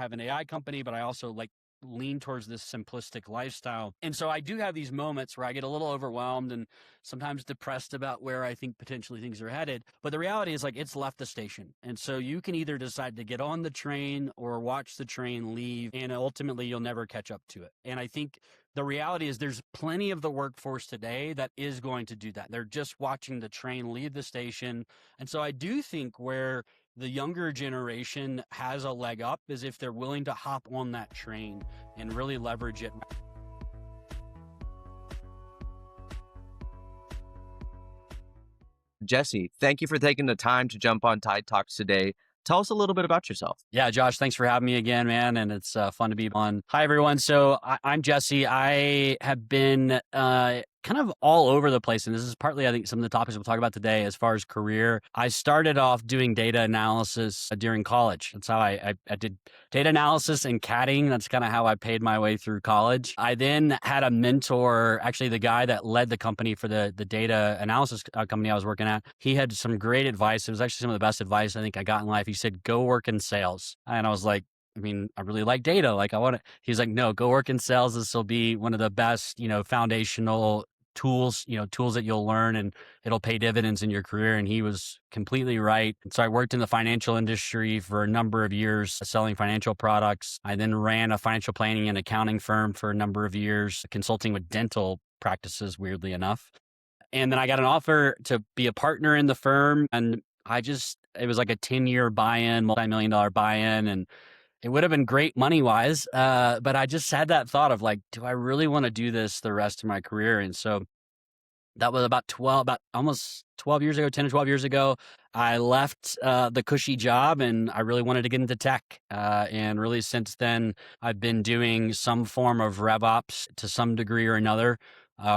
have an AI company, but I also like lean towards this simplistic lifestyle. And so I do have these moments where I get a little overwhelmed and sometimes depressed about where I think potentially things are headed. But the reality is like it's left the station. And so you can either decide to get on the train or watch the train leave, and ultimately you'll never catch up to it. And I think the reality is there's plenty of the workforce today that is going to do that. They're just watching the train leave the station. And so I do think where the younger generation has a leg up is if they're willing to hop on that train and really leverage it. Jesse, thank you for taking the time to jump on Tide Talks today. Tell us a little bit about yourself. Yeah, Josh, thanks for having me again, man. And it's fun to be on. Hi, everyone. So I'm Jesse. I have been kind of all over the place. And this is partly, I think, some of the topics we'll talk about today as far as career. I started off doing data analysis during college. That's how I did data analysis and CADing. That's kind of how I paid my way through college. I then had a mentor, actually the guy that led the company for the data analysis company I was working at. He had some great advice. It was actually some of the best advice I think I got in life. He said, go work in sales. And I was like, I mean, I really like data. Like I want to, he's like, no, go work in sales. This will be one of the best, foundational tools, tools that you'll learn and it'll pay dividends in your career. And he was completely right. And so I worked in the financial industry for a number of years selling financial products. I then ran a financial planning and accounting firm for a number of years, consulting with dental practices, weirdly enough. And then I got an offer to be a partner in the firm. And it was like a 10-year buy-in, multi-million-dollar buy-in. And it would have been great money-wise. But I just had that thought of like, do I really want to do this the rest of my career? And so that was about almost 12 years ago, 10 or 12 years ago. I left the cushy job and I really wanted to get into tech. And really since then, I've been doing some form of RevOps to some degree or another.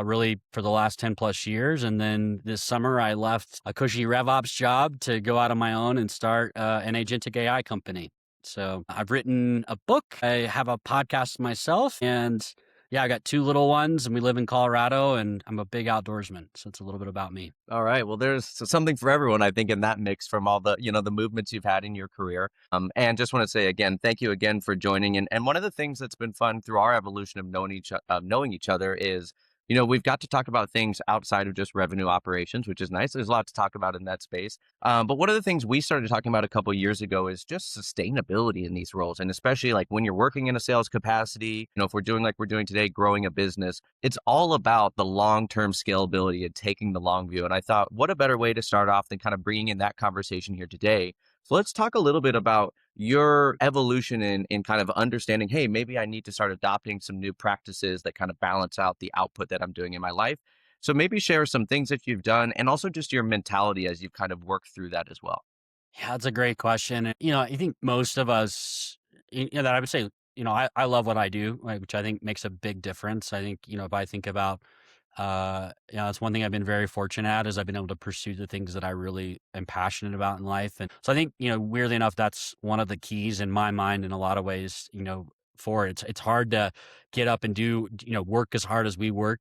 Really for the last 10 plus years. And then this summer, I left a cushy RevOps job to go out on my own and start an AgenticAI company. So I've written a book. I have a podcast myself. And yeah, I got 2 little ones and we live in Colorado and I'm a big outdoorsman. So it's a little bit about me. All right. Well, there's something for everyone, I think, in that mix from all the, the movements you've had in your career. And just want to say again, thank you again for joining. And one of the things that's been fun through our evolution of knowing each other is, we've got to talk about things outside of just revenue operations, which is nice. There's a lot to talk about in that space. But one of the things we started talking about a couple of years ago is just sustainability in these roles. And especially like when you're working in a sales capacity, if we're doing like we're doing today, growing a business, it's all about the long-term scalability and taking the long view. And I thought, what a better way to start off than kind of bringing in that conversation here today. So let's talk a little bit about your evolution in kind of understanding, hey, maybe I need to start adopting some new practices that kind of balance out the output that I'm doing in my life. So maybe share some things that you've done and also just your mentality as you've kind of worked through that as well. Yeah, that's a great question. I think most of us, that I would say, I love what I do, right, which I think makes a big difference. I think, if I think about it's one thing I've been very fortunate at is I've been able to pursue the things that I really am passionate about in life. And so I think, weirdly enough, that's one of the keys in my mind in a lot of ways, for it. It's hard to get up and do, work as hard as we work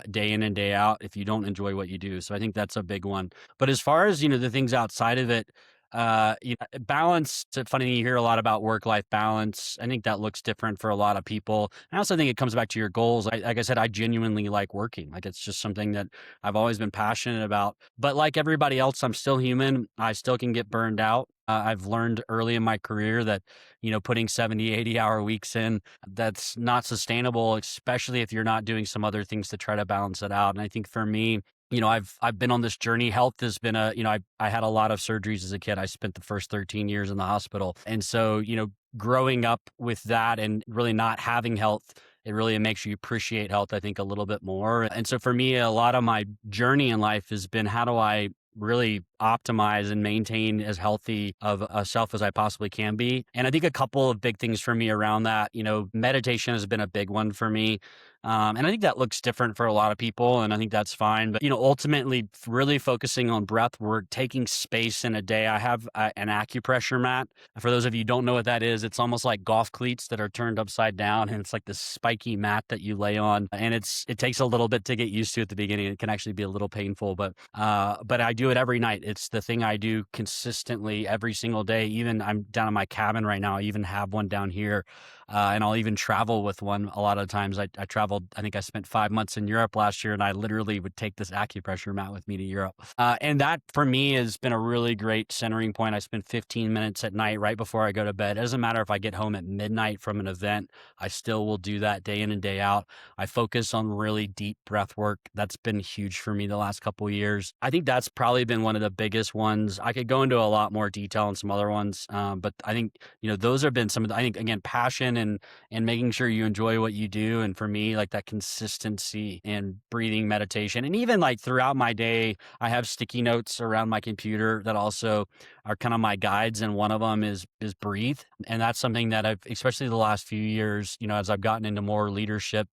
day in and day out if you don't enjoy what you do. So I think that's a big one. But as far as, the things outside of it, balance, it's funny, you hear a lot about work-life balance. I think that looks different for a lot of people. I also think it comes back to your goals. Like I said, I genuinely like working. Like it's just something that I've always been passionate about. But like everybody else, I'm still human. I still can get burned out. I've learned early in my career that, putting 70, 80-hour weeks in, that's not sustainable, especially if you're not doing some other things to try to balance it out. And I think for me, I've been on this journey. Health has been I had a lot of surgeries as a kid. I spent the first 13 years in the hospital. And so, growing up with that and really not having health, it really makes you appreciate health, I think, a little bit more. And so for me, a lot of my journey in life has been, how do I really optimize and maintain as healthy of a self as I possibly can be? And I think a couple of big things for me around that, meditation has been a big one for me. And I think that looks different for a lot of people, and I think that's fine. But, ultimately really focusing on breath work, taking space in a day. I have an acupressure mat. For those of you who don't know what that is, it's almost like golf cleats that are turned upside down, and it's like this spiky mat that you lay on. And it takes a little bit to get used to at the beginning. It can actually be a little painful, but I do it every night. It's the thing I do consistently every single day. Even I'm down in my cabin right now. I even have one down here. And I'll even travel with one a lot of times. I traveled, I think I spent 5 months in Europe last year, and I literally would take this acupressure mat with me to Europe. And that for me has been a really great centering point. I spend 15 minutes at night right before I go to bed. It doesn't matter if I get home at midnight from an event, I still will do that day in and day out. I focus on really deep breath work. That's been huge for me the last couple of years. I think that's probably been one of the biggest ones. I could go into a lot more detail on some other ones, but I think those have been some of the, I think again, passion and making sure you enjoy what you do. And for me, like that consistency and breathing meditation, and even like throughout my day, I have sticky notes around my computer that also are kind of my guides, and one of them is breathe. And that's something that I've, especially the last few years, as I've gotten into more leadership,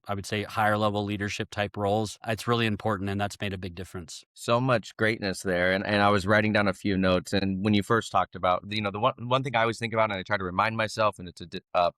I would say higher level leadership type roles, it's really important, and that's made a big difference. So much greatness there. And I was writing down a few notes. And when you first talked about, the one thing I always think about, and I try to remind myself, and it's a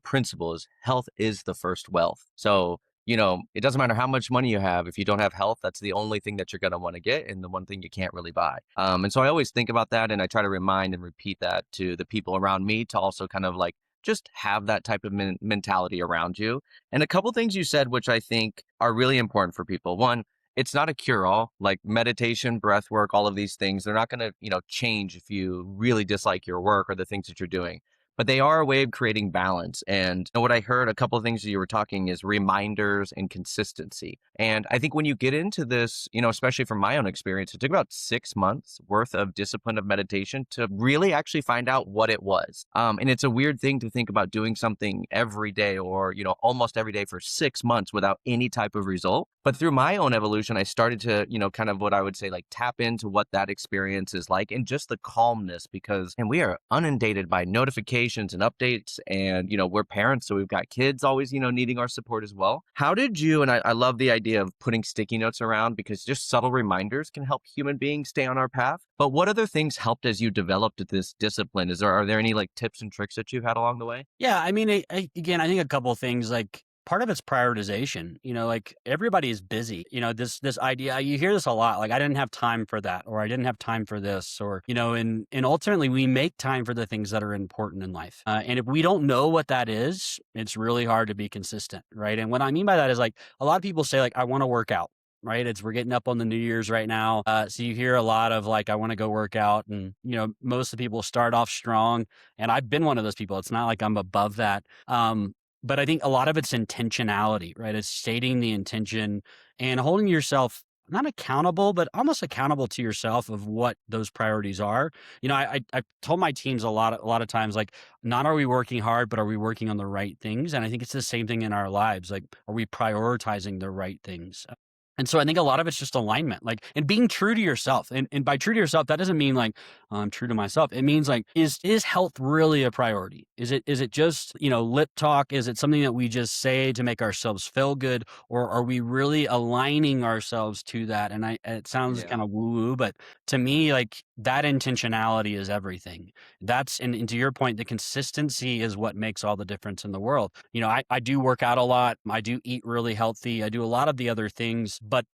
principle, is health is the first wealth. So, it doesn't matter how much money you have. If you don't have health, that's the only thing that you're going to want to get, and the one thing you can't really buy. And so I always think about that, and I try to remind and repeat that to the people around me, to also kind of like just have that type of mentality around you. And a couple things you said, which I think are really important for people. One, it's not a cure-all. Like meditation, breath work, all of these things, they're not going to, change if you really dislike your work or the things that you're doing. But they are a way of creating balance. And what I heard, a couple of things that you were talking, is reminders and consistency. And I think when you get into this, especially from my own experience, it took about 6 months worth of discipline of meditation to really actually find out what it was. And it's a weird thing to think about doing something every day, or, almost every day for 6 months without any type of result. But through my own evolution, I started to, kind of what I would say, like tap into what that experience is like, and just the calmness, because, and we are inundated by notifications and updates, and, we're parents, so we've got kids always, needing our support as well. How did you, and I love the idea of putting sticky notes around, because just subtle reminders can help human beings stay on our path. But what other things helped as you developed this discipline? Are there any like tips and tricks that you've had along the way? Yeah, I mean, again, I think a couple of things, like part of it's prioritization. Like everybody is busy. This idea, you hear this a lot, like I didn't have time for that, or I didn't have time for this, or and ultimately we make time for the things that are important in life. And if we don't know what that is, it's really hard to be consistent, right? And what I mean by that is, like, a lot of people say, like, I want to work out. Right. We're getting up on the New Year's right now. So you hear a lot of like, I want to go work out. And, most of the people start off strong. And I've been one of those people. It's not like I'm above that. But I think a lot of it's intentionality, right? It's stating the intention and holding yourself not accountable, but almost accountable to yourself of what those priorities are. I told my teams a lot of times, like, not are we working hard, but are we working on the right things? And I think it's the same thing in our lives. Like, are we prioritizing the right things? And so I think a lot of it's just alignment, like, and being true to yourself. And by true to yourself, that doesn't mean like, I'm true to myself. It means like, is health really a priority? Is it just, lip talk? Is it something that we just say to make ourselves feel good? Or are we really aligning ourselves to that? And it sounds Yeah. kind of woo woo, but to me, like, that intentionality is everything. And to your point, the consistency is what makes all the difference in the world. I do work out a lot. I do eat really healthy. I do a lot of the other things, but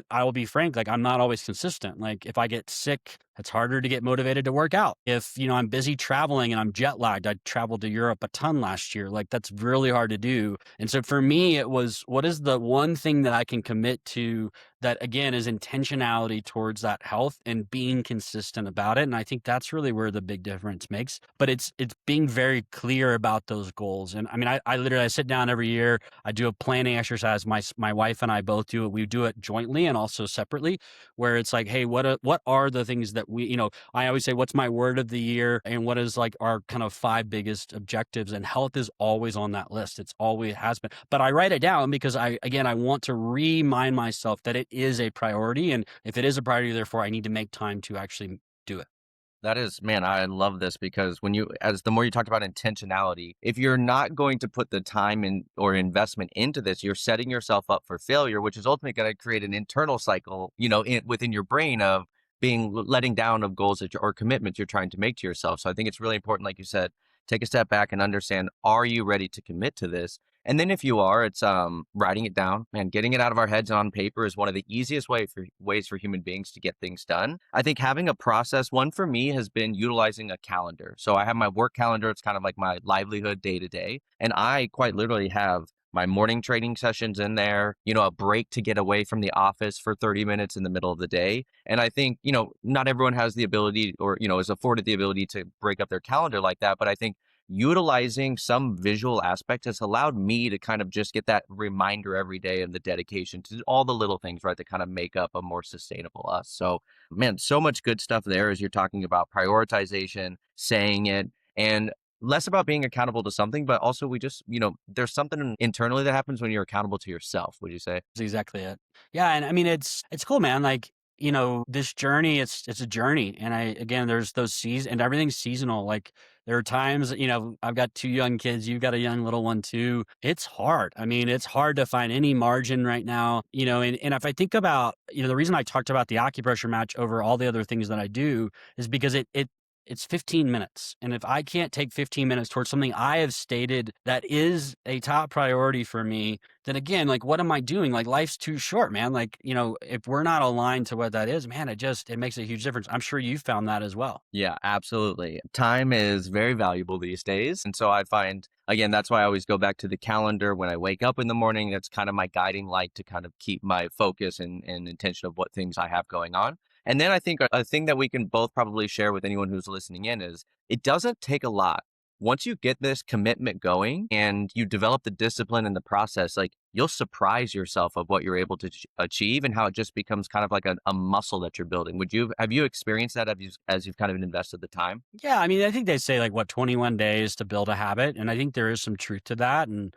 I will be frank, like, I'm not always consistent. Like, if I get sick, it's harder to get motivated to work out. If, I'm busy traveling and I'm jet lagged, I traveled to Europe a ton last year. Like, that's really hard to do. And so for me, it was, what is the one thing that I can commit to that, again, is intentionality towards that health and being consistent about it. And I think that's really where the big difference makes. But it's being very clear about those goals. And I mean, I literally, I sit down every year, I do a planning exercise. My wife and I both do it. We do it jointly and also separately, where it's like, hey, what are the things that we, I always say, what's my word of the year, and what is like our kind of 5 biggest objectives, and health is always on that list. It's always has been, but I write it down because I want to remind myself that it is a priority. And if it is a priority, therefore I need to make time to actually do it. That is, man, I love this, because as the more you talked about intentionality, if you're not going to put the time in or investment into this, you're setting yourself up for failure, which is ultimately going to create an internal cycle, within your brain of letting down of goals or commitments you're trying to make to yourself. So I think it's really important, like you said, take a step back and understand, are you ready to commit to this? And then if you are, it's writing it down, and getting it out of our heads on paper is one of the easiest ways for human beings to get things done. I think having a process, one for me has been utilizing a calendar. So I have my work calendar. It's kind of like my livelihood day to day. And I quite literally have my morning training sessions in there, a break to get away from the office for 30 minutes in the middle of the day. And I think, not everyone has the ability or, is afforded the ability to break up their calendar like that. But I think utilizing some visual aspect has allowed me to kind of just get that reminder every day of the dedication to all the little things, right, that kind of make up a more sustainable us. So, man, so much good stuff there as you're talking about prioritization, saying it, and less about being accountable to something, but also we just, there's something internally that happens when you're accountable to yourself, would you say? That's exactly it. Yeah, and I mean it's cool, man. Like, this journey, it's a journey. And again, there's those seasons and everything's seasonal. Like there are times, I've got two young kids, you've got a young little one too. It's hard. I mean, it's hard to find any margin right now, and if I think about, the reason I talked about the acupressure match over all the other things that I do is because it's 15 minutes. And if I can't take 15 minutes towards something I have stated that is a top priority for me, then again, like, what am I doing? Like, life's too short, man. Like, if we're not aligned to what that is, man, it makes a huge difference. I'm sure you found that as well. Yeah, absolutely. Time is very valuable these days. And so I find, again, that's why I always go back to the calendar when I wake up in the morning. That's kind of my guiding light to kind of keep my focus and intention of what things I have going on. And then I think a thing that we can both probably share with anyone who's listening in is it doesn't take a lot. Once you get this commitment going and you develop the discipline and the process, like you'll surprise yourself of what you're able to achieve and how it just becomes kind of like a muscle that you're building. Have you experienced that as you've kind of invested the time? Yeah, I mean, I think they say like 21 days to build a habit, and I think there is some truth to that. And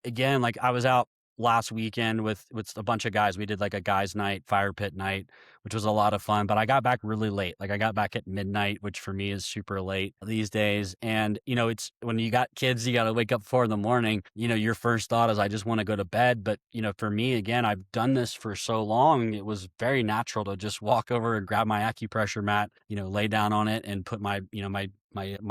again, like I was out last weekend with a bunch of guys. We did like a guys' night, fire pit night, which was a lot of fun. But I got back really late. Like I got back at midnight, which for me is super late these days. And it's when you got kids, you got to wake up 4 in the morning. Your first thought is I just want to go to bed. But for me, again, I've done this for so long. It was very natural to just walk over and grab my acupressure mat, lay down on it and put my, my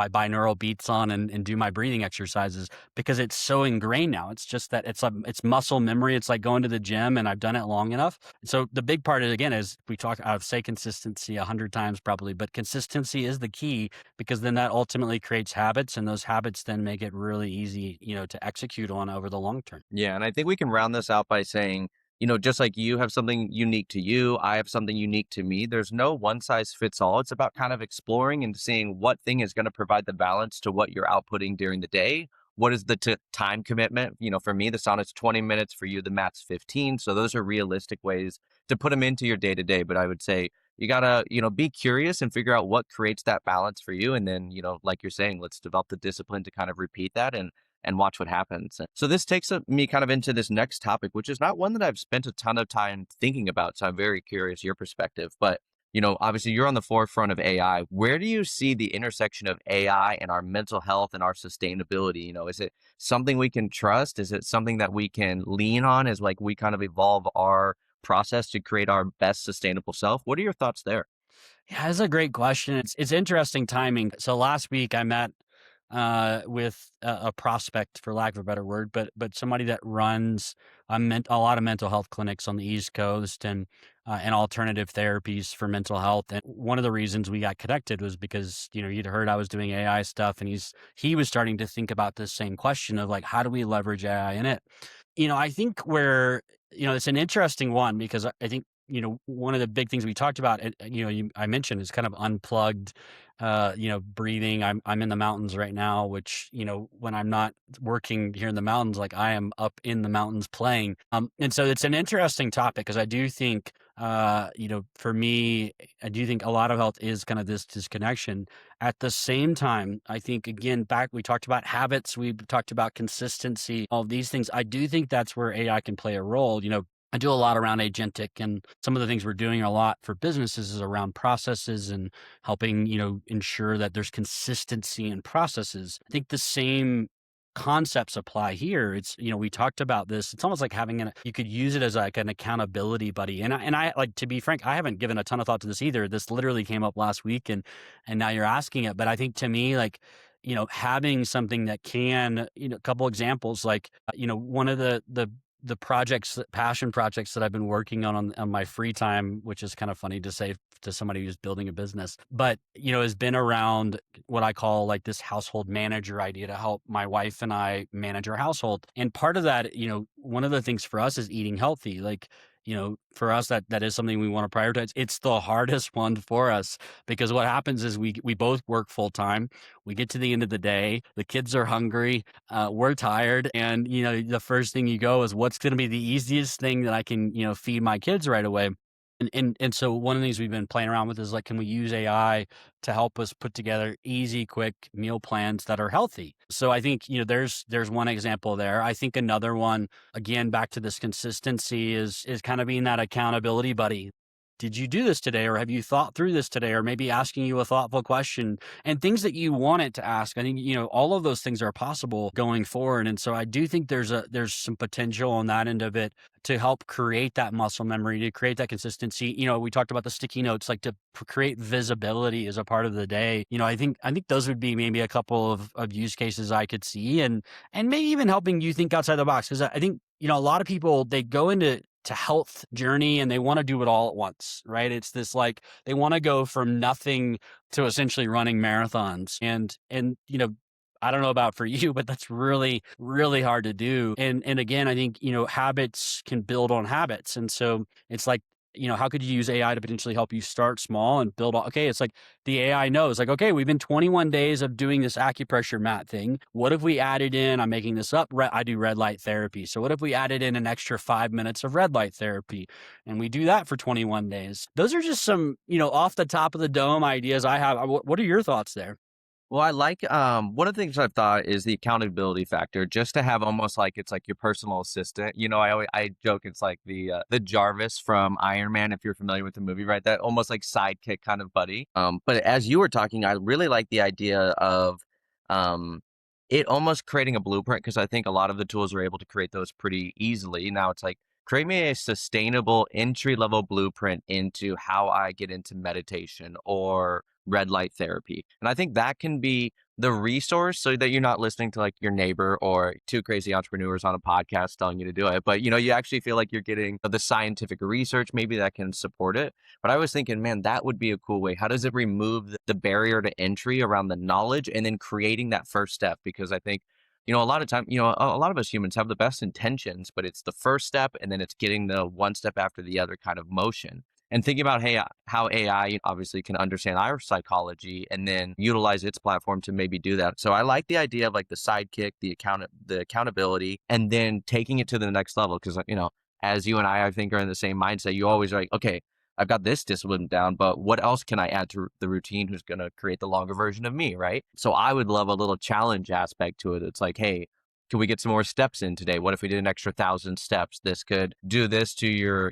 binaural beats on and do my breathing exercises because it's so ingrained now. It's just that it's muscle memory. It's like going to the gym and I've done it long enough. So the big part is, again, is I've say consistency 100 times probably, but consistency is the key because then that ultimately creates habits and those habits then make it really easy, to execute on over the long term. Yeah. And I think we can round this out by saying, just like you have something unique to you, I have something unique to me. There's no one size fits all. It's about kind of exploring and seeing what thing is going to provide the balance to what you're outputting during the day. What is the time commitment? For me, the sauna is 20 minutes. For you, the mat's 15. So those are realistic ways to put them into your day to day. But I would say you gotta, be curious and figure out what creates that balance for you. And then, like you're saying, let's develop the discipline to kind of repeat that and watch what happens. So this takes me kind of into this next topic, which is not one that I've spent a ton of time thinking about. So I'm very curious your perspective. But obviously you're on the forefront of AI. Where do you see the intersection of AI and our mental health and our sustainability? Is it something we can trust? Is it something that we can lean on as like we kind of evolve our process to create our best sustainable self? What are your thoughts there? Yeah, that's a great question. It's interesting timing. So last week I met with a prospect, for lack of a better word, but somebody that runs a lot of mental health clinics on the East Coast and alternative therapies for mental health. And one of the reasons we got connected was because you'd heard I was doing AI stuff, and he was starting to think about this same question of like, how do we leverage AI in it? I think where it's an interesting one because I think one of the big things we talked about, I mentioned is kind of unplugged, breathing. I'm in the mountains right now, which, when I'm not working here in the mountains, like I am up in the mountains playing. And so it's an interesting topic because I do think, for me, I do think a lot of health is kind of this disconnection. At the same time, I think, again, we talked about habits, we talked about consistency, all of these things. I do think that's where AI can play a role. I do a lot around agentic, and some of the things we're doing a lot for businesses is around processes and helping, ensure that there's consistency in processes. I think the same concepts apply here. It's, we talked about this. It's almost like you could use it as like an accountability buddy. And I like, to be frank, I haven't given a ton of thought to this either. This literally came up last week and now you're asking it. But I think to me, like, having something that can, a couple examples, like, one of the projects, passion projects that I've been working on my free time, which is kind of funny to say to somebody who's building a business, but, has been around what I call like this household manager idea to help my wife and I manage our household. And part of that, one of the things for us is eating healthy. Like, for us, that is something we want to prioritize. It's the hardest one for us because what happens is we both work full time. We get to the end of the day, the kids are hungry, we're tired, and the first thing you go is, what's going to be the easiest thing that I can feed my kids right away. And so one of the things we've been playing around with is, like, can we use AI to help us put together easy, quick meal plans that are healthy? So I think, there's one example there. I think another one, again, back to this consistency, is kind of being that accountability buddy. Did you do this today? Or have you thought through this today? Or maybe asking you a thoughtful question and things that you want it to ask. I think, all of those things are possible going forward. And so I do think there's some potential on that end of it to help create that muscle memory, to create that consistency. We talked about the sticky notes, like to create visibility as a part of the day. I think those would be maybe a couple of use cases I could see, and maybe even helping you think outside the box. Because I think, a lot of people, they go into health journey and they want to do it all at once, right? It's this, like, they want to go from nothing to essentially running marathons. And I don't know about for you, but that's really, really hard to do. And again, I think, habits can build on habits. And so it's like, how could you use AI to potentially help you start small and build on? Okay, it's like the AI knows, like, okay, we've been 21 days of doing this acupressure mat thing. What if we added in, I'm making this up, I do red light therapy. So what if we added in an extra 5 minutes of red light therapy? And we do that for 21 days. Those are just some, off the top of the dome ideas I have. What are your thoughts there? Well, I like one of the things I've thought is the accountability factor, just to have almost like it's like your personal assistant. I joke it's like the Jarvis from Iron Man, if you're familiar with the movie, right? That almost like sidekick kind of buddy. But as you were talking, I really like the idea of um it almost creating a blueprint, because I think a lot of the tools are able to create those pretty easily. Now it's like, create me a sustainable entry level blueprint into how I get into meditation or red light therapy. And I think that can be the resource, so that you're not listening to like your neighbor or two crazy entrepreneurs on a podcast telling you to do it. But you actually feel like you're getting the scientific research maybe that can support it. But I was thinking, man, that would be a cool way. How does it remove the barrier to entry around the knowledge and then creating that first step? Because I think a lot of time, a lot of us humans have the best intentions, but it's the first step and then it's getting the one step after the other kind of motion. And thinking about, hey, how AI obviously can understand our psychology and then utilize its platform to maybe do that. So I like the idea of like the sidekick, the accountability, and then taking it to the next level. Because as you and I think are in the same mindset, you always are like, okay, I've got this discipline down, but what else can I add to the routine who's going to create the longer version of me, right? So I would love a little challenge aspect to it. It's like, hey, can we get some more steps in today? What if we did an extra 1,000 steps? This could do this to your,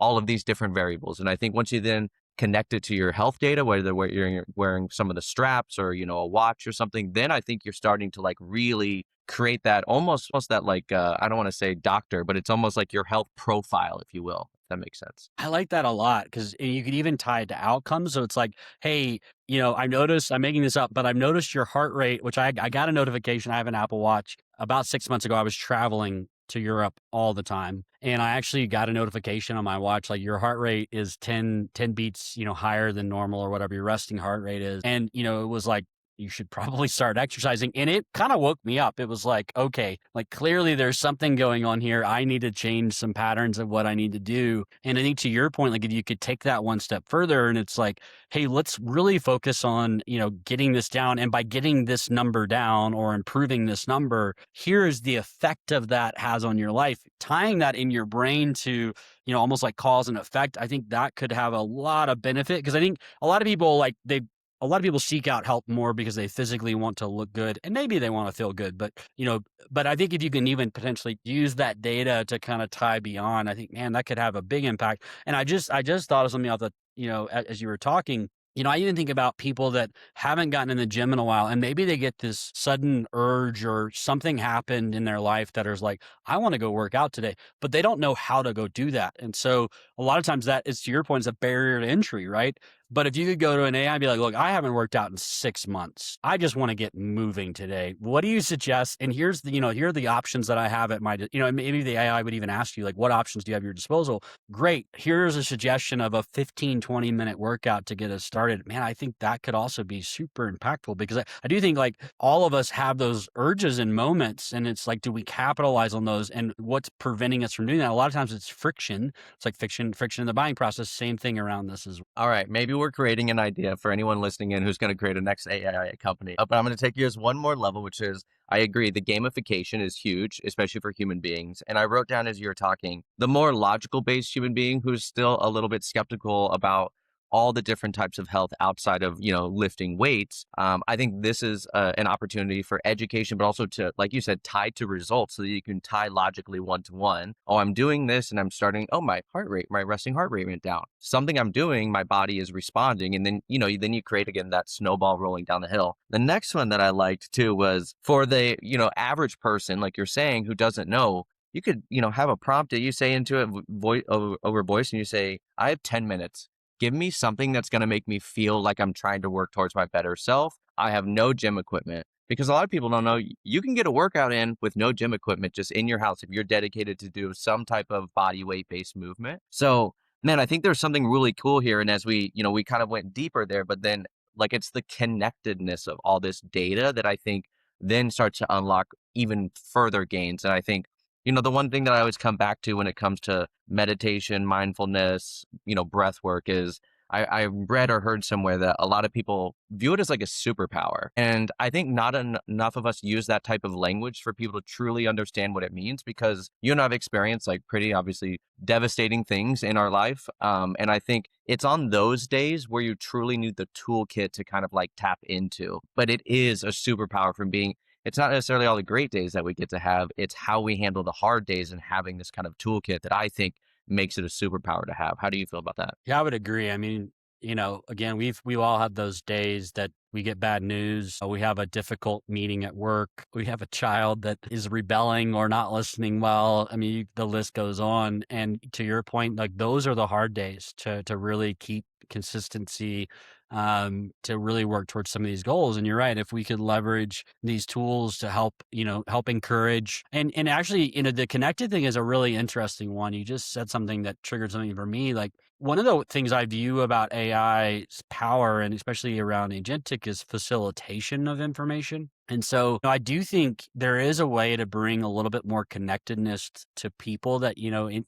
all of these different variables. And I think once you then connect it to your health data, whether you're wearing some of the straps or, a watch or something, then I think you're starting to like really create that almost that like, I don't want to say doctor, but it's almost like your health profile, if you will, if that makes sense. I like that a lot because you could even tie it to outcomes. So it's like, hey, I noticed, I'm making this up, but I've noticed your heart rate, which I got a notification. I have an Apple Watch. About 6 months ago, I was traveling to Europe all the time. And I actually got a notification on my watch, like, your heart rate is 10 beats, higher than normal, or whatever your resting heart rate is. And, it was like, you should probably start exercising. And it kind of woke me up. It was like, okay, like, clearly there's something going on here. I need to change some patterns of what I need to do. And I think to your point, like, if you could take that one step further and it's like, hey, let's really focus on, getting this down. And by getting this number down or improving this number, here's the effect of that has on your life. Tying that in your brain to, almost like cause and effect, I think that could have a lot of benefit. Because I think a lot of people, like, a lot of people seek out help more because they physically want to look good and maybe they want to feel good. But, but I think if you can even potentially use that data to kind of tie beyond, I think, man, that could have a big impact. And I just thought of something off the, as you were talking, I even think about people that haven't gotten in the gym in a while, and maybe they get this sudden urge or something happened in their life that is like, I want to go work out today, but they don't know how to go do that. And so a lot of times that is, to your point, is a barrier to entry, right? But if you could go to an AI and be like, look, I haven't worked out in 6 months. I just want to get moving today. What do you suggest? And here's the, here are the options that I have at my, maybe the AI would even ask you, like, what options do you have at your disposal? Great. Here's a suggestion of a 15, 20-minute workout to get us started. Man, I think that could also be super impactful, because I do think like all of us have those urges and moments, and it's like, do we capitalize on those? And what's preventing us from doing that? A lot of times it's friction. It's like friction in the buying process. Same thing around this as well. All right, maybe we're creating an idea for anyone listening in who's going to create a next AI company. But I'm going to take you as one more level, which is, I agree, the gamification is huge, especially for human beings. And I wrote down as you were talking, the more logical based human being who's still a little bit skeptical about all the different types of health outside of, lifting weights. I think this is an opportunity for education, but also to, like you said, tie to results so that you can tie logically one to one. Oh, I'm doing this and I'm starting, oh, my resting heart rate went down. Something I'm doing, my body is responding. And then, then you create again that snowball rolling down the hill. The next one that I liked too was for the, average person, like you're saying, who doesn't know, you could, have a prompt that you say into it over voice, and you say, I have 10 minutes. Give me something that's going to make me feel like I'm trying to work towards my better self. I have no gym equipment, because a lot of people don't know you can get a workout in with no gym equipment just in your house if you're dedicated to do some type of body weight based movement. So, man, I think there's something really cool here. And as we kind of went deeper there, but then like it's the connectedness of all this data that I think then starts to unlock even further gains. And I think the one thing that I always come back to when it comes to meditation, mindfulness, breath work is I read or heard somewhere that a lot of people view it as like a superpower. And I think not enough of us use that type of language for people to truly understand what it means, because you and I have experienced like pretty obviously devastating things in our life. And I think it's on those days where you truly need the toolkit to kind of like tap into. But it is a superpower from being, it's not necessarily all the great days that we get to have. It's how we handle the hard days, and having this kind of toolkit that I think makes it a superpower to have. How do you feel about that? Yeah, I would agree. I mean, again, we all have those days that we get bad news. We have a difficult meeting at work. We have a child that is rebelling or not listening well. I mean, the list goes on. And to your point, like those are the hard days to really keep consistency, to really work towards some of these goals. And you're right. If we could leverage these tools to help encourage, and actually, the connected thing is a really interesting one. You just said something that triggered something for me. Like one of the things I view about AI's power, and especially around agentic, is facilitation of information. And so I do think there is a way to bring a little bit more connectedness to people that,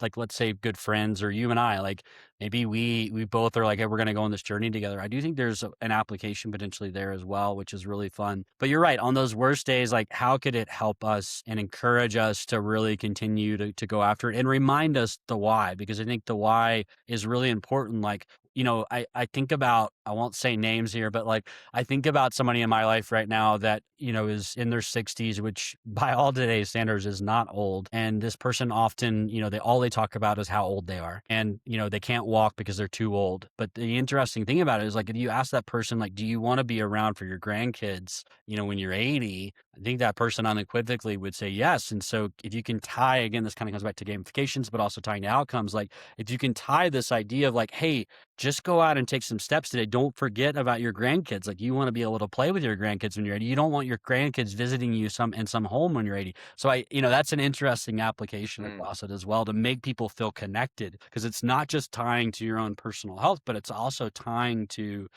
like, let's say good friends, or you and I, like maybe we both are like, hey, we're going to go on this journey together. I do think there's an application potentially there as well, which is really fun. But you're right, on those worst days, like how could it help us and encourage us to really continue to go after it and remind us the why? Because I think the why is really important. Like, I think about, I won't say names here, but like I think about somebody in my life right now that, is in their 60s, which by all today's standards is not old. And this person often, all they talk about is how old they are. And, they can't walk because they're too old. But the interesting thing about it is, like, if you ask that person, like, do you want to be around for your grandkids, when you're 80, I think that person unequivocally would say yes. And so if you can tie, again, this kind of comes back to gamifications, but also tying to outcomes. Like if you can tie this idea of like, hey, just go out and take some steps today. Don't forget about your grandkids. Like you want to be able to play with your grandkids when you're 80. You don't want your grandkids visiting you in some home when you're 80. So that's an interesting application across it as well, to make people feel connected, because it's not just tying to your own personal health, but it's also tying to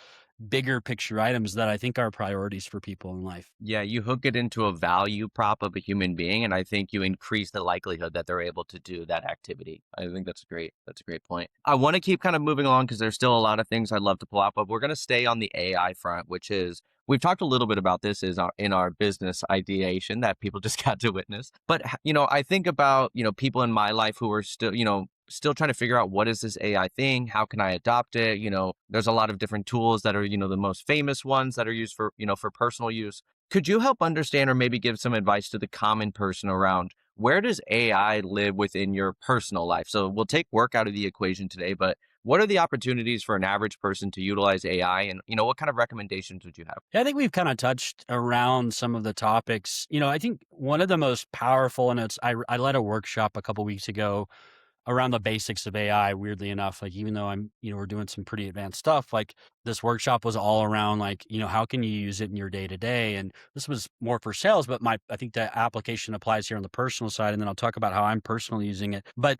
bigger picture items that I think are priorities for people in life. Yeah, you hook it into a value prop of a human being, and I think you increase the likelihood that they're able to do that activity. I think that's a great point. I want to keep kind of moving along because there's still a lot of things I'd love to pull out, but we're going to stay on the AI front, which is, we've talked a little bit about this in our business ideation that people just got to witness. But, I think about, people in my life who are still trying to figure out, what is this AI thing? How can I adopt it? There's a lot of different tools that are, the most famous ones that are used for, for personal use. Could you help understand, or maybe give some advice to the common person around, where does AI live within your personal life? So we'll take work out of the equation today, but what are the opportunities for an average person to utilize AI, and, what kind of recommendations would you have? Yeah, I think we've kind of touched around some of the topics. I think one of the most powerful, and I led a workshop a couple weeks ago around the basics of AI, weirdly enough. Like, even though we're doing some pretty advanced stuff, like this workshop was all around like, how can you use it in your day to day? And this was more for sales, but I think the application applies here on the personal side. And then I'll talk about how I'm personally using it. But,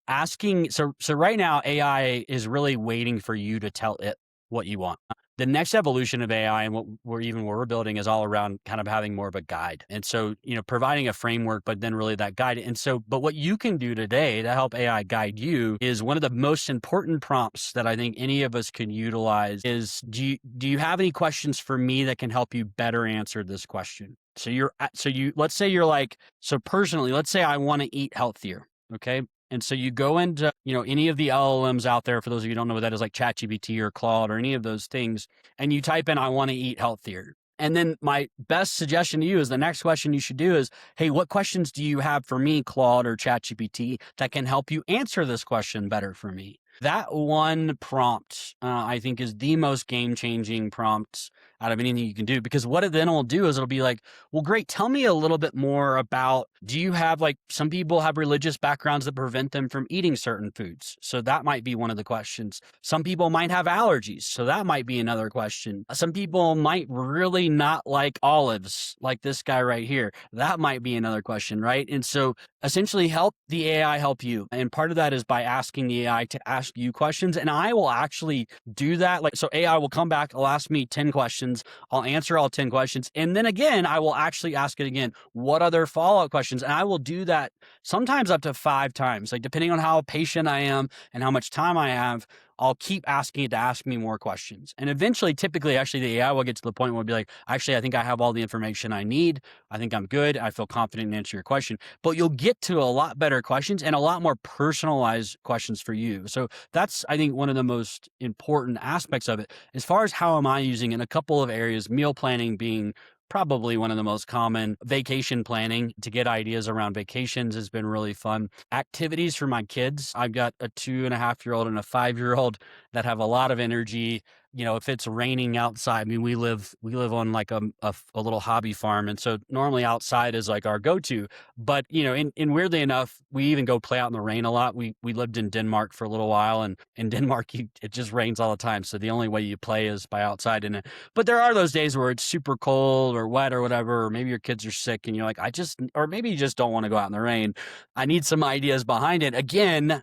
asking, so right now AI is really waiting for you to tell it what you want. The next evolution of AI and what we're building is all around kind of having more of a guide. And so, providing a framework, but then really that guide. And so, but what you can do today to help AI guide you is one of the most important prompts that I think any of us can utilize is, do you have any questions for me that can help you better answer this question? Let's say you're like, so personally, let's say I want to eat healthier. Okay. And so you go into, any of the LLMs out there, for those of you who don't know what that is, like ChatGPT or Claude or any of those things, and you type in, I want to eat healthier. And then my best suggestion to you is the next question you should do is, hey, what questions do you have for me, Claude or ChatGPT, that can help you answer this question better for me? That one prompt, I think, is the most game-changing prompt out of anything you can do, because what it then will do is it'll be like, well, great, tell me a little bit more about, do you have, like, some people have religious backgrounds that prevent them from eating certain foods. So that might be one of the questions. Some people might have allergies. So that might be another question. Some people might really not like olives, like this guy right here. That might be another question, right? And so essentially help the AI help you. And part of that is by asking the AI to ask you questions. And I will actually do that. Like, so AI will come back, it'll ask me 10 questions. I'll answer all 10 questions. And then again, I will actually ask it again, what other follow-up questions? And I will do that sometimes up to 5 times, like depending on how patient I am and how much time I have. I'll keep asking it to ask me more questions. And eventually, typically, actually, the AI will get to the point where it'll be like, actually, I think I have all the information I need. I think I'm good. I feel confident in answering your question. But you'll get to a lot better questions and a lot more personalized questions for you. So that's, I think, one of the most important aspects of it. As far as how am I using it, in a couple of areas, meal planning being probably one of the most common. Vacation planning to get ideas around vacations has been really fun. Activities for my kids. I've got a 2.5-year-old and a 5-year-old that have a lot of energy. If it's raining outside, I mean, we live on like a little hobby farm. And so normally outside is like our go-to, but and weirdly enough, we even go play out in the rain a lot. We lived in Denmark for a little while, and in Denmark, it just rains all the time. So the only way you play is by outside in it. But there are those days where it's super cold or wet or whatever, or maybe your kids are sick and you're like, or maybe you just don't want to go out in the rain. I need some ideas behind it. Again,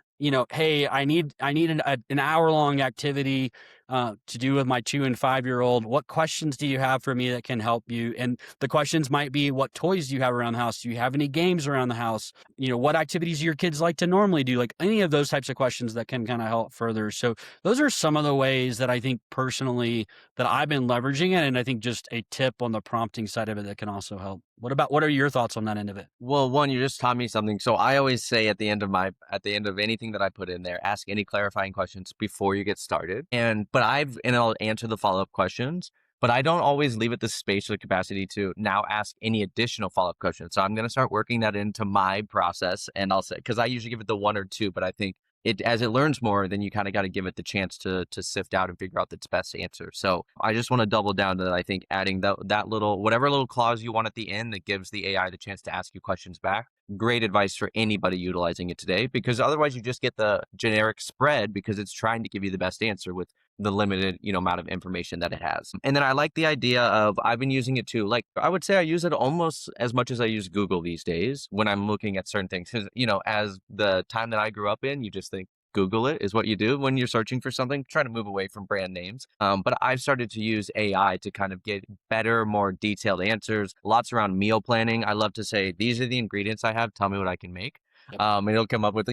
hey, I need an hour-long activity to do with my 2 and 5-year-old. What questions do you have for me that can help you? And the questions might be, what toys do you have around the house? Do you have any games around the house? What activities do your kids like to normally do? Like any of those types of questions that can kind of help further. So those are some of the ways that I think personally that I've been leveraging it. And I think just a tip on the prompting side of it that can also help. What are your thoughts on that end of it? Well, one, you just taught me something. So I always say at the end of anything that I put in there, ask any clarifying questions before you get started. And I'll answer the follow-up questions, but I don't always leave it the space or the capacity to now ask any additional follow-up questions. So I'm going to start working that into my process, and I'll say, because I usually give it the 1 or 2, but I think as it learns more, then you kind of got to give it the chance to sift out and figure out its best answer. So I just want to double down to that. I think adding that little, whatever little clause you want at the end that gives the AI the chance to ask you questions back. Great advice for anybody utilizing it today, because otherwise you just get the generic spread because it's trying to give you the best answer with the limited, amount of information that it has. And then I like the idea of, I've been using it too. Like, I would say I use it almost as much as I use Google these days when I'm looking at certain things. 'Cause, as the time that I grew up in, you just think Google it is what you do when you're searching for something, trying to move away from brand names. But I've started to use AI to kind of get better, more detailed answers, lots around meal planning. I love to say, these are the ingredients I have, tell me what I can make. Yep. And it'll come up with,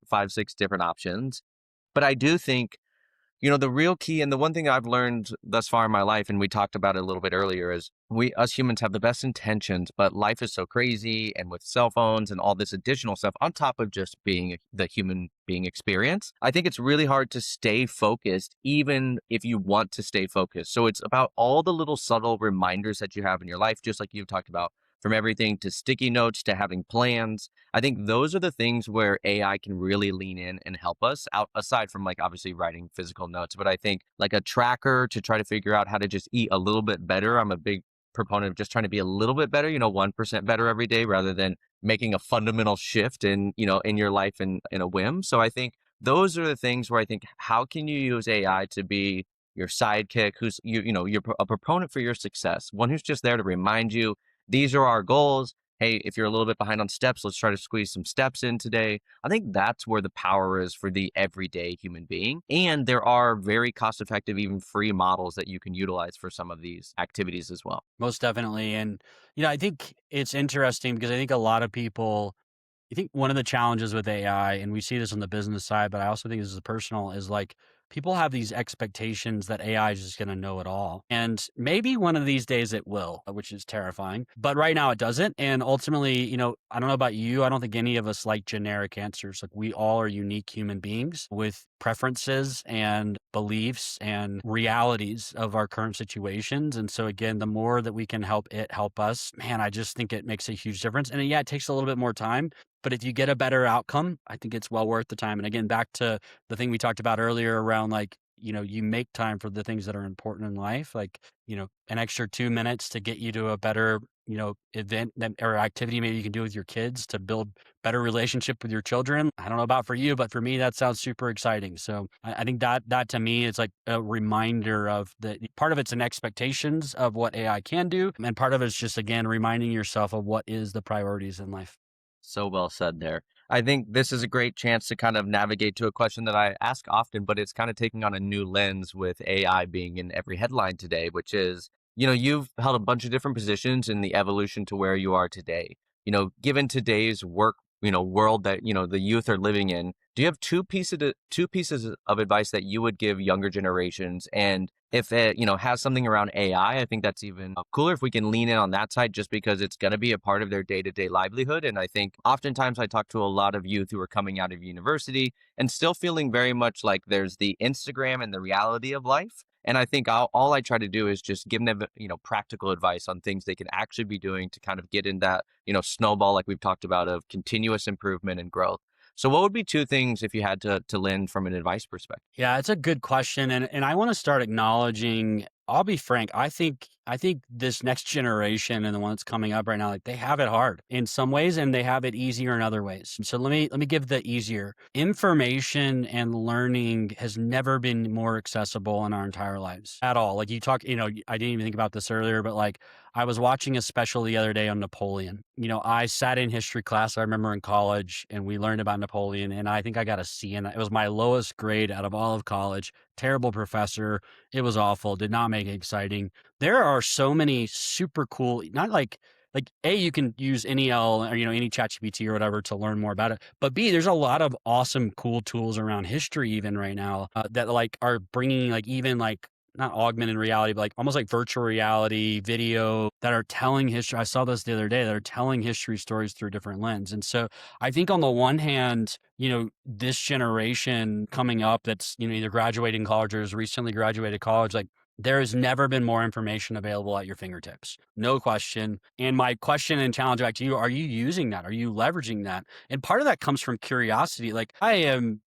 5, 6 different options. But I do think, the real key, and the one thing I've learned thus far in my life, and we talked about it a little bit earlier, is us humans have the best intentions, but life is so crazy, and with cell phones and all this additional stuff on top of just being the human being experience, I think it's really hard to stay focused, even if you want to stay focused. So it's about all the little subtle reminders that you have in your life, just like you've talked about, from everything to sticky notes to having plans. I think those are the things where AI can really lean in and help us out, aside from like obviously writing physical notes. But I think like a tracker to try to figure out how to just eat a little bit better. I'm a big proponent of just trying to be a little bit better, 1% better every day rather than making a fundamental shift in, in your life in a whim. So I think those are the things where I think, how can you use AI to be your sidekick, who's you're a proponent for your success, one who's just there to remind you, these are our goals. Hey, if you're a little bit behind on steps, let's try to squeeze some steps in today. I think that's where the power is for the everyday human being. And there are very cost effective, even free models that you can utilize for some of these activities as well. Most definitely. And, I think it's interesting because I think a lot of people, I think one of the challenges with AI, and we see this on the business side, but I also think this is personal, is like people have these expectations that AI is just going to know it all. And maybe one of these days it will, which is terrifying. But right now it doesn't. And ultimately, I don't know about you. I don't think any of us like generic answers. Like we all are unique human beings with preferences and beliefs and realities of our current situations. And so again, the more that we can help it help us, man, I just think it makes a huge difference. And yeah, it takes a little bit more time. But if you get a better outcome, I think it's well worth the time. And again, back to the thing we talked about earlier around like, you make time for the things that are important in life, like, an extra 2 minutes to get you to a better, event or activity maybe you can do with your kids to build better relationship with your children. I don't know about for you, but for me, that sounds super exciting. So I think that to me is like a reminder of the part of it's an expectations of what AI can do. And part of it's just, again, reminding yourself of what is the priorities in life. So well said there. I think this is a great chance to kind of navigate to a question that I ask often, but it's kind of taking on a new lens with AI being in every headline today, which is, you've held a bunch of different positions in the evolution to where you are today. Given today's work, world that, the youth are living in, do you have two pieces of advice that you would give younger generations? And if it, has something around AI, I think that's even cooler if we can lean in on that side, just because it's going to be a part of their day-to-day livelihood. And I think oftentimes I talk to a lot of youth who are coming out of university and still feeling very much like there's the Instagram and the reality of life. And I think all I try to do is just give them, practical advice on things they can actually be doing to kind of get in that, snowball, like we've talked about, of continuous improvement and growth. So what would be two things if you had to lend from an advice perspective? Yeah, it's a good question. And I want to start acknowledging, I'll be frank, I think this next generation and the one that's coming up right now, like they have it hard in some ways and they have it easier in other ways. So let me give the easier. Information and learning has never been more accessible in our entire lives at all. Like I didn't even think about this earlier, but like I was watching a special the other day on Napoleon. I sat in history class, I remember in college, and we learned about Napoleon, and I think I got a C, and it was my lowest grade out of all of college. Terrible professor. It was awful. Did not make it exciting. There are so many super cool, not like A, you can use NEL or, any ChatGPT or whatever to learn more about it. But B, there's a lot of awesome, cool tools around history even right now that like are bringing like even like not augmented reality, but like almost like virtual reality video that are telling history. I saw this the other day that are telling history stories through a different lens. And so I think on the one hand, this generation coming up that's, either graduating college or has recently graduated college, like there has never been more information available at your fingertips. No question. And my question and challenge back to you, are you using that? Are you leveraging that? And part of that comes from curiosity. Like I am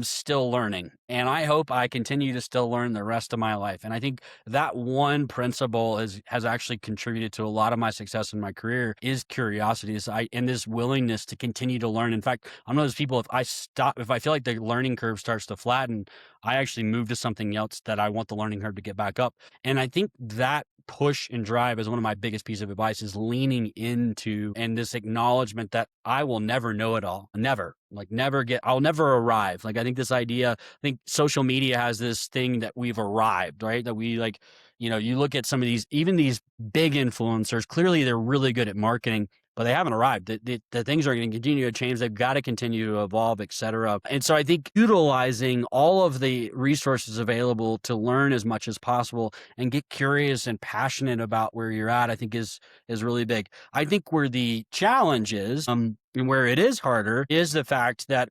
still learning, and I hope I continue to still learn the rest of my life. And I think that one principle has actually contributed to a lot of my success in my career is curiosity, and this willingness to continue to learn. In fact, I'm one of those people, if I feel like the learning curve starts to flatten, I actually move to something else that I want the learning curve to get back up. And I think that push and drive is one of my biggest pieces of advice, is leaning into and this acknowledgement that I will never know it all. I'll never arrive. Like I think this idea, I think social media has this thing that we've arrived, right? That we like, you look at some of even these big influencers, clearly they're really good at marketing, but they haven't arrived. The things are going to continue to change. They've got to continue to evolve, et cetera. And so I think utilizing all of the resources available to learn as much as possible and get curious and passionate about where you're at, I think is really big. I think where the challenge is, and where it is harder, is the fact that,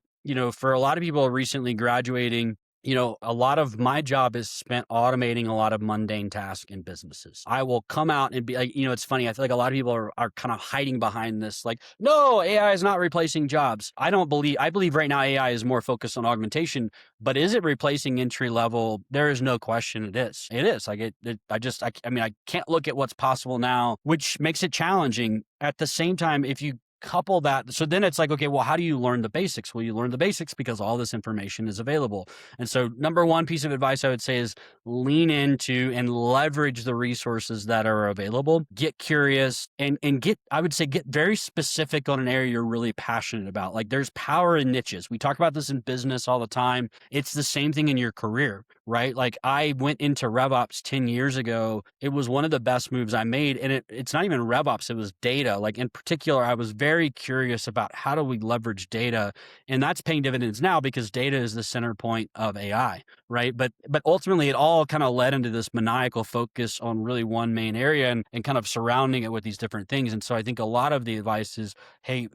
for a lot of people recently graduating, a lot of my job is spent automating a lot of mundane tasks in businesses. I will come out and be like, it's funny. I feel like a lot of people are kind of hiding behind this. Like, no, AI is not replacing jobs. I believe right now AI is more focused on augmentation, but is it replacing entry level? There is no question it is. It is. Like I can't look at what's possible now, which makes it challenging. At the same time, if you couple that. So then it's like, okay, well, how do you learn the basics? Well, you learn the basics because all this information is available. And so number one piece of advice I would say is lean into and leverage the resources that are available. Get curious and get, I would say, get very specific on an area you're really passionate about. Like there's power in niches. We talk about this in business all the time. It's the same thing in your career, right? Like I went into RevOps 10 years ago. It was one of the best moves I made. And it's not even RevOps, it was data. Like in particular, I was very curious about how do we leverage data? And that's paying dividends now because data is the center point of AI, right? But ultimately it all kind of led into this maniacal focus on really one main area and kind of surrounding it with these different things. And so I think a lot of the advice is, hey,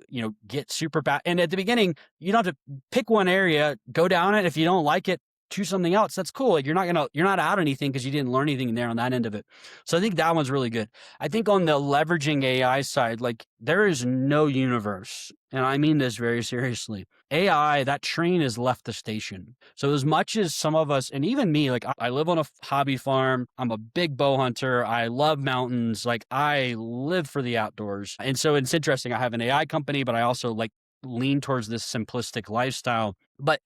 get super fast. And at the beginning, you don't have to pick one area, go down it. If you don't like it, choose something else. That's cool. Like you're not out anything because you didn't learn anything there on that end of it. So I think that one's really good. I think on the leveraging AI side, like there is no universe, and I mean this very seriously. AI, that train has left the station. So as much as some of us, and even me, like I live on a hobby farm, I'm a big bow hunter. I love mountains. Like I live for the outdoors. And so it's interesting. I have an AI company, but I also like lean towards this simplistic lifestyle.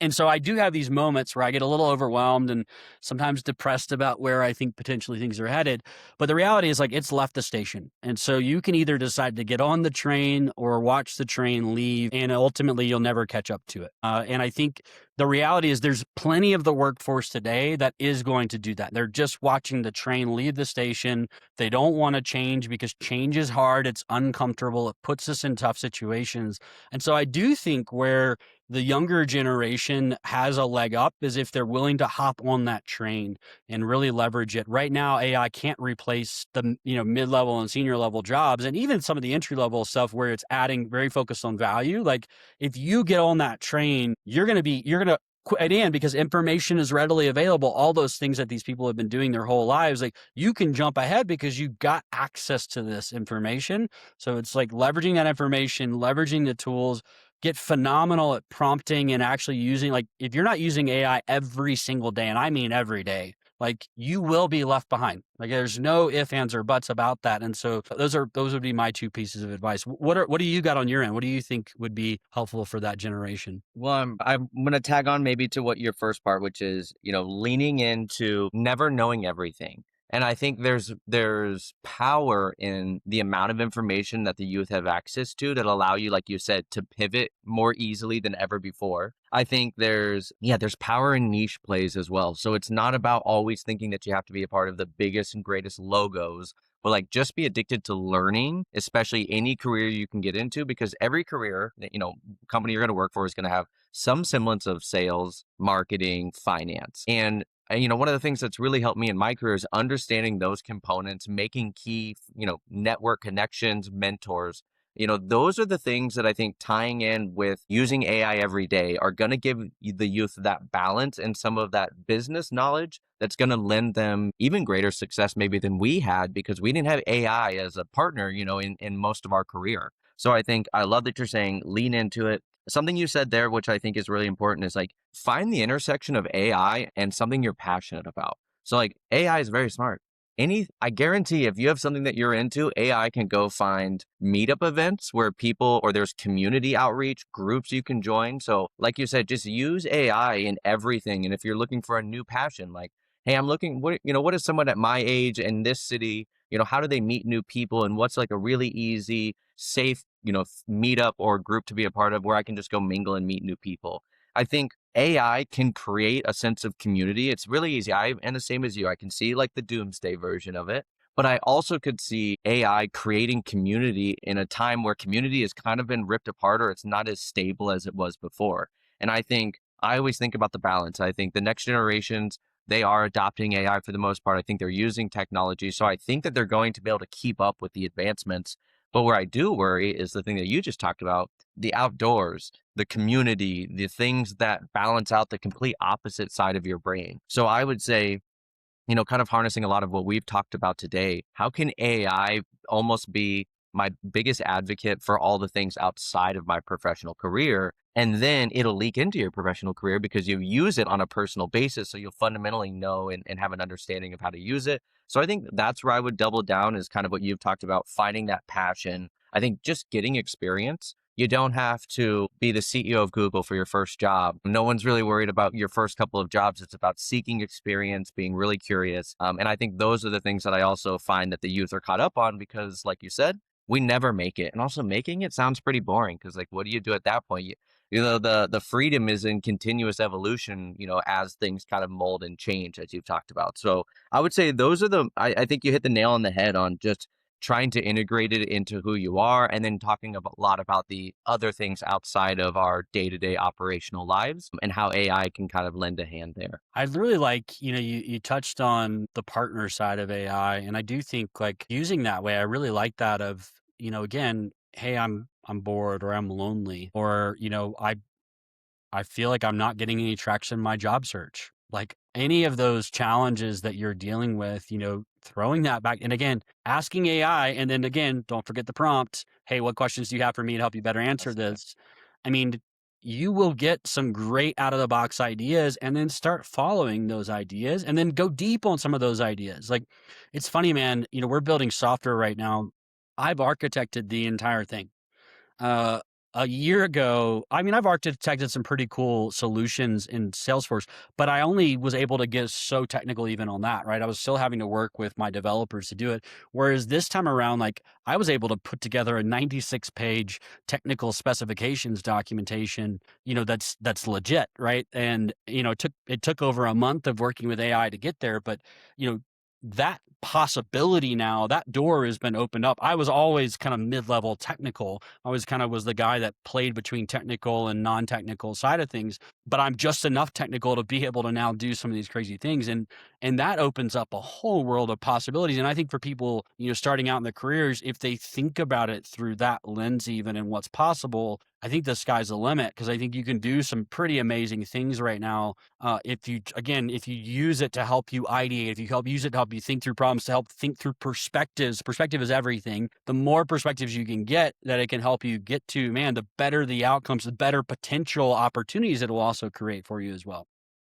And so I do have these moments where I get a little overwhelmed and sometimes depressed about where I think potentially things are headed. But the reality is like it's left the station. And so you can either decide to get on the train or watch the train leave, and ultimately you'll never catch up to it. And I think the reality is there's plenty of the workforce today that is going to do that. They're just watching the train leave the station. They don't want to change because change is hard. It's uncomfortable. It puts us in tough situations. And so I do think where the younger generation has a leg up is if they're willing to hop on that train and really leverage it. Right now, AI can't replace the mid-level and senior level jobs, and even some of the entry-level stuff where it's adding very focused on value. Like if you get on that train, you're going to quit in because information is readily available. All those things that these people have been doing their whole lives, like you can jump ahead because you got access to this information. So it's like leveraging that information, leveraging the tools, get phenomenal at prompting and actually using, like if you're not using AI every single day, and I mean every day, like you will be left behind. Like there's no ifs, ands, or buts about that. And so those would be my two pieces of advice. What do you got on your end? What do you think would be helpful for that generation? Well, I'm going to tag on maybe to what your first part, which is, leaning into never knowing everything. And I think there's power in the amount of information that the youth have access to that allow you, like you said, to pivot more easily than ever before. I think there's power in niche plays as well. So it's not about always thinking that you have to be a part of the biggest and greatest logos, but like just be addicted to learning, especially any career you can get into, because every career, company you're going to work for is going to have some semblance of sales, marketing, finance. And one of the things that's really helped me in my career is understanding those components, making key, network connections, mentors. Those are the things that I think tying in with using AI every day are going to give the youth that balance and some of that business knowledge that's going to lend them even greater success maybe than we had because we didn't have AI as a partner, in most of our career. So I think I love that you're saying lean into it. Something you said there, which I think is really important, is like find the intersection of AI and something you're passionate about. So like AI is very smart. I guarantee if you have something that you're into, AI can go find meetup events where or there's community outreach groups you can join. So like you said, just use AI in everything. And if you're looking for a new passion, like, hey, I'm looking, what is someone at my age in this city, how do they meet new people? And what's like a really easy, safe, meetup or group to be a part of where I can just go mingle and meet new people. I think AI can create a sense of community. It's really easy. And the same as you, I can see like the doomsday version of it, but I also could see AI creating community in a time where community has kind of been ripped apart or it's not as stable as it was before. And I always think about the balance. I think the next generations, they are adopting AI for the most part. I think they're using technology. So I think that they're going to be able to keep up with the advancements. But where I do worry is the thing that you just talked about, the outdoors, the community, the things that balance out the complete opposite side of your brain. So I would say, kind of harnessing a lot of what we've talked about today, how can AI almost be my biggest advocate for all the things outside of my professional career? And then it'll leak into your professional career because you use it on a personal basis. So you'll fundamentally know and have an understanding of how to use it. So I think that's where I would double down is kind of what you've talked about, finding that passion. I think just getting experience. You don't have to be the CEO of Google for your first job. No one's really worried about your first couple of jobs. It's about seeking experience, being really curious. And I think those are the things that I also find that the youth are caught up on because, like you said, we never make it. And also making it sounds pretty boring because, like, what do you do at that point? The freedom is in continuous evolution, as things kind of mold and change, as you've talked about. So I would say those are I think you hit the nail on the head on just trying to integrate it into who you are, and then talking a lot about the other things outside of our day-to-day operational lives and how AI can kind of lend a hand there. I really like, you touched on the partner side of AI, and I do think like using that way, I really like that of, again, hey, I'm bored or I'm lonely or, I feel like I'm not getting any traction in my job search. Like any of those challenges that you're dealing with, throwing that back. And again, asking AI, and then again, don't forget the prompt. Hey, what questions do you have for me to help you better answer this? I mean, you will get some great out of the box ideas and then start following those ideas and then go deep on some of those ideas. Like it's funny, man, we're building software right now. I've architected the entire thing. Uh, a year ago, I mean, I've architected some pretty cool solutions in Salesforce, but I only was able to get so technical even on that, right? I was still having to work with my developers to do it. Whereas this time around, like I was able to put together a 96-page technical specifications documentation, that's legit, right? And it took over a month of working with AI to get there, but you know, that possibility now, that door has been opened up. I was always kind of mid-level technical. I was the guy that played between technical and non-technical side of things, but I'm just enough technical to be able to now do some of these crazy things. And that opens up a whole world of possibilities. And I think for people, starting out in their careers, if they think about it through that lens even and what's possible, I think the sky's the limit because I think you can do some pretty amazing things right now. If you use it to help you ideate, if you use it to help you think through problems, to help think through perspectives. Perspective is everything. The more perspectives you can get that it can help you get to, man, the better the outcomes, the better potential opportunities it will also create for you as well.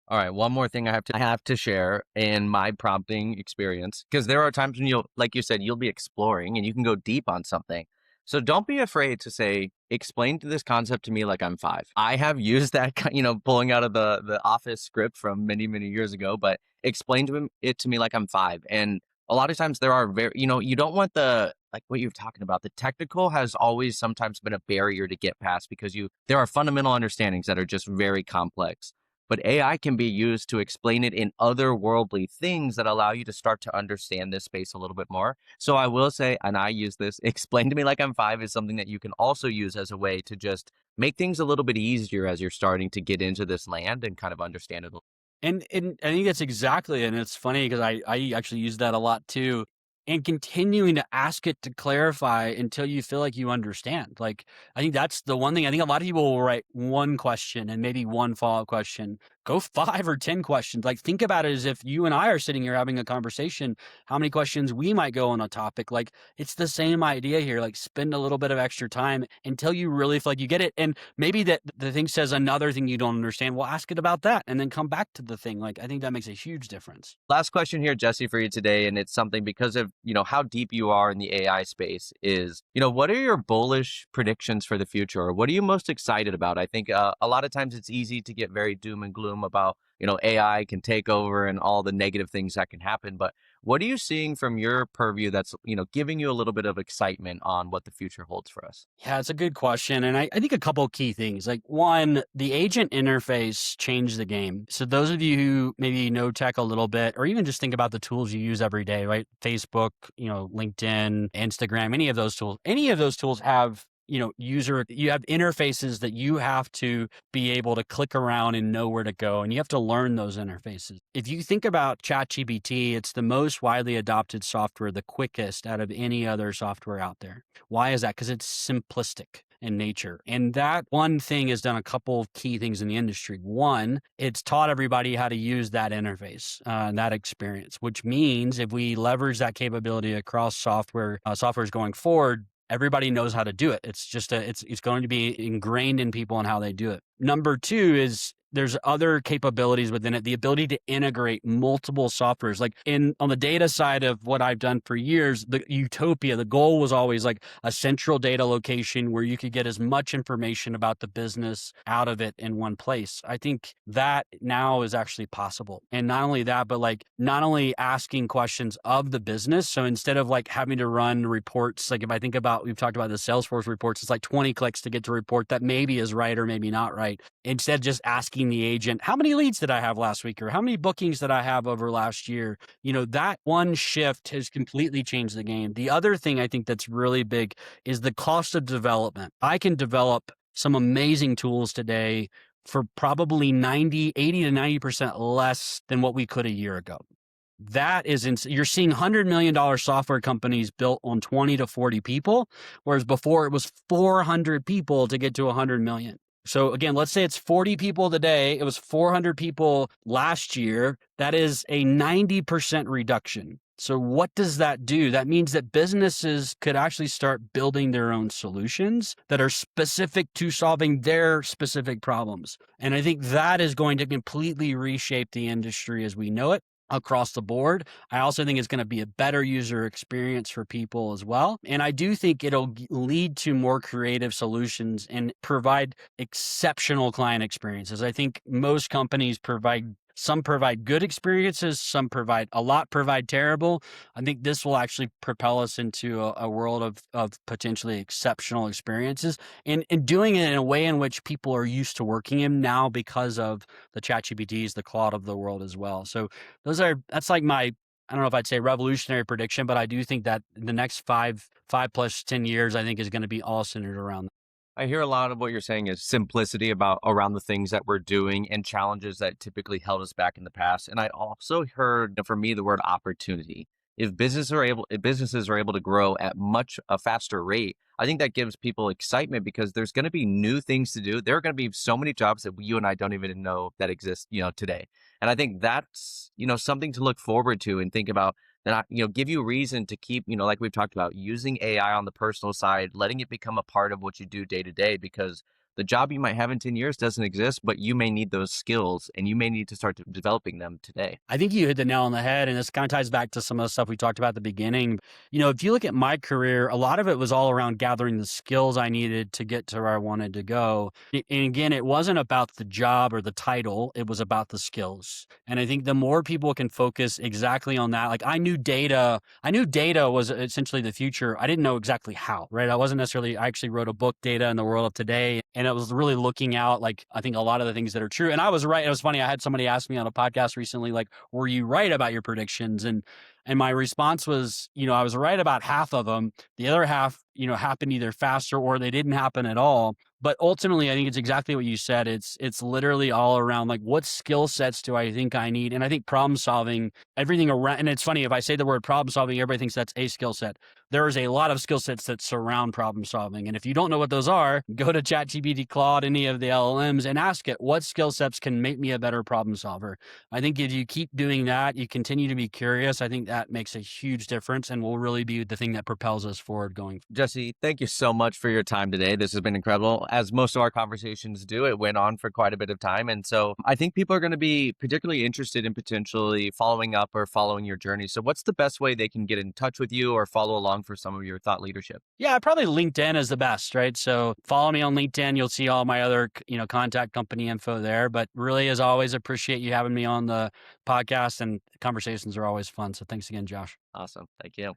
All right, one more thing I have to share in my prompting experience, because there are times when like you said, you'll be exploring and you can go deep on something. So don't be afraid to say, explain to this concept to me like I'm five. I have used that, pulling out of the office script from many, many years ago, but explain it to me like I'm five. And a lot of times there are you don't want like what you're talking about. The technical has always sometimes been a barrier to get past because there are fundamental understandings that are just very complex. But AI can be used to explain it in otherworldly things that allow you to start to understand this space a little bit more. So I will say, and I use this, explain to me like I'm five is something that you can also use as a way to just make things a little bit easier as you're starting to get into this land and kind of understand it. And I think that's exactly, and it's funny because I actually use that a lot too. And continuing to ask it to clarify until you feel like you understand. Like, I think that's the one thing. I think a lot of people will write one question and maybe one follow-up question. Go 5 or 10 questions. Like, think about it as if you and I are sitting here having a conversation, how many questions we might go on a topic. Like, it's the same idea here. Like, spend a little bit of extra time until you really feel like you get it. And maybe that the thing says another thing you don't understand. Well, ask it about that and then come back to the thing. Like, I think that makes a huge difference. Last question here, Jesse, for you today, and it's something because of how deep you are in the AI space is, what are your bullish predictions for the future, or what are you most excited about? I think a lot of times it's easy to get very doom and gloom about AI can take over and all the negative things that can happen, but what are you seeing from your purview that's giving you a little bit of excitement on what the future holds for us? Yeah, it's a good question. And I think a couple of key things. Like one, the agent interface changed the game. So those of you who maybe know tech a little bit, or even just think about the tools you use every day, right? Facebook, LinkedIn, Instagram, any of those tools have you have interfaces that you have to be able to click around and know where to go. And you have to learn those interfaces. If you think about ChatGPT, it's the most widely adopted software, the quickest out of any other software out there. Why is that? Because it's simplistic in nature. And that one thing has done a couple of key things in the industry. One, it's taught everybody how to use that interface, that experience, which means if we leverage that capability across softwares going forward, everybody knows how to do it. It's just it's going to be ingrained in people and how they do it. Number two is there's other capabilities within it, the ability to integrate multiple softwares. Like on the data side of what I've done for years, the utopia, the goal was always like a central data location where you could get as much information about the business out of it in one place. I think that now is actually possible. And not only that, but like not only asking questions of the business. So instead of like having to run reports, like if I think about, we've talked about the Salesforce reports, it's like 20 clicks to get to a report that maybe is right or maybe not right. Instead, just asking the agent, how many leads did I have last week? Or how many bookings did I have over last year? That one shift has completely changed the game. The other thing I think that's really big is the cost of development. I can develop some amazing tools today for probably 80 to 90% less than what we could a year ago. That is, you're seeing $100 million software companies built on 20 to 40 people, whereas before it was 400 people to get to 100 million. So again, let's say it's 40 people today. It was 400 people last year. That is a 90% reduction. So what does that do? That means that businesses could actually start building their own solutions that are specific to solving their specific problems. And I think that is going to completely reshape the industry as we know it across the board. I also think it's going to be a better user experience for people as well. And I do think it'll lead to more creative solutions and provide exceptional client experiences. I think most companies some provide good experiences, some provide terrible. I think this will actually propel us into a world of potentially exceptional experiences and doing it in a way in which people are used to working in now because of the ChatGPTs, the Claude of the world as well. So that's like my, I don't know if I'd say revolutionary prediction, but I do think that the next 5+10 years, I think is going to be all centered around that. I hear a lot of what you're saying is simplicity around the things that we're doing and challenges that typically held us back in the past. And I also heard, for me, the word opportunity. If businesses are able to grow at much a faster rate, I think that gives people excitement because there's going to be new things to do. There are going to be so many jobs that you and I don't even know that exist, today. And I think that's, something to look forward to and think about that, give you reason to keep, like we've talked about, using AI on the personal side, letting it become a part of what you do day to day, because the job you might have in 10 years doesn't exist, but you may need those skills and you may need to start developing them today. I think you hit the nail on the head. And this kind of ties back to some of the stuff we talked about at the beginning. If you look at my career, a lot of it was all around gathering the skills I needed to get to where I wanted to go. And again, it wasn't about the job or the title. It was about the skills. And I think the more people can focus exactly on that, like I knew data was essentially the future. I didn't know exactly how, right? I actually wrote a book, Data in the World of Today. And it was really looking out, like, I think a lot of the things that are true. And I was right. It was funny. I had somebody ask me on a podcast recently, like, were you right about your predictions? And my response was, I was right about half of them. The other half, happened either faster or they didn't happen at all. But ultimately, I think it's exactly what you said. It's literally all around like, what skill sets do I think I need? And I think problem solving, everything around, and it's funny, if I say the word problem solving, everybody thinks that's a skill set. There is a lot of skill sets that surround problem solving. And if you don't know what those are, go to ChatGPT, Claude, any of the LLMs and ask it, what skill sets can make me a better problem solver? I think if you keep doing that, you continue to be curious, I think that makes a huge difference and will really be the thing that propels us forward going. Jesse, thank you so much for your time today. This has been incredible. As most of our conversations do, it went on for quite a bit of time. And so I think people are going to be particularly interested in potentially following up or following your journey. So what's the best way they can get in touch with you or follow along for some of your thought leadership? Yeah, probably LinkedIn is the best, right? So follow me on LinkedIn. You'll see all my other, contact company info there. But really, as always, appreciate you having me on the podcast, and conversations are always fun. So thanks again, Josh. Awesome. Thank you.